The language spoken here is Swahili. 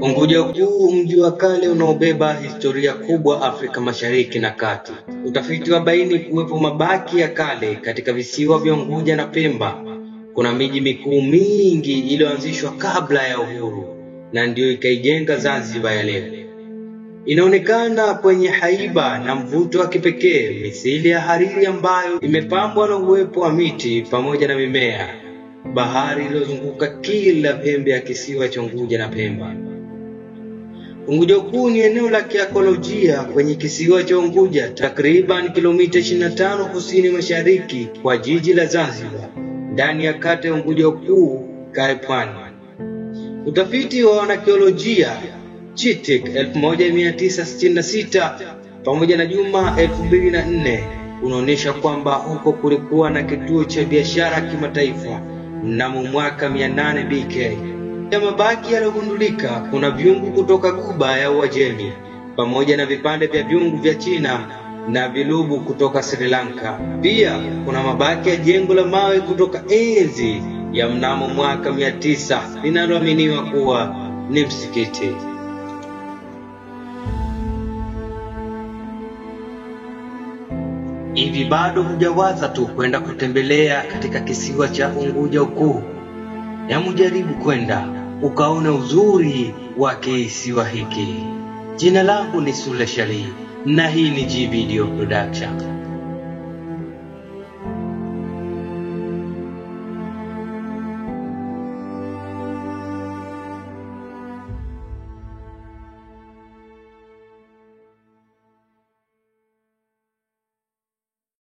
Unguja Kuu, mji wa kale unaobeba historia kubwa Afrika Mashariki na Kati. Utafiti wabaini kuwepo mabaki ya kale katika visiwa vya Unguja na Pemba. Kuna miji mikuu mingi iliyoanzishwa kabla ya uhuru na ndio ikaijenga Zanzibar ya leo. Inaonekana kwenye haiba na mvuto wa kipekee, misili ya hariri ambayo imepambwa na uwepo wa miti pamoja na mimea. Bahari iliyozunguka kila pembe ya kisiwa cha Unguja na Pemba. Unguja Kuu ni eneo la kiakolojia kwenye kisiwa cha Unguja, takriban kilomita 25 kusini mashariki kwa jiji la Zanzibar, ndani ya kata ya Unguja Kuu, Pwani. Utafiti wa wanakiolojia Chitek 1966 pamoja na Juma 2004 unaonyesha kwamba huko kulikuwa na kituo cha biashara kimataifa mnamo mwaka 800 BK. Ya mabaki yaliyogundulika kuna vyungu kutoka Ghuba ya Uajemi pamoja na vipande vya vyungu vya China na vilubu kutoka Sri Lanka. Pia kuna mabaki ya jengo la mawe kutoka enzi ya mnamo mwaka 900 linaloaminiwa kuwa ni msikiti. Hivi bado hujawaza tu kwenda kutembelea katika kisiwa cha Unguja Kuu? Hebu jaribu kwenda ukaona uzuri wa kisiwa hiki. Jina langu ni Sule Shali na hii ni G Video Production.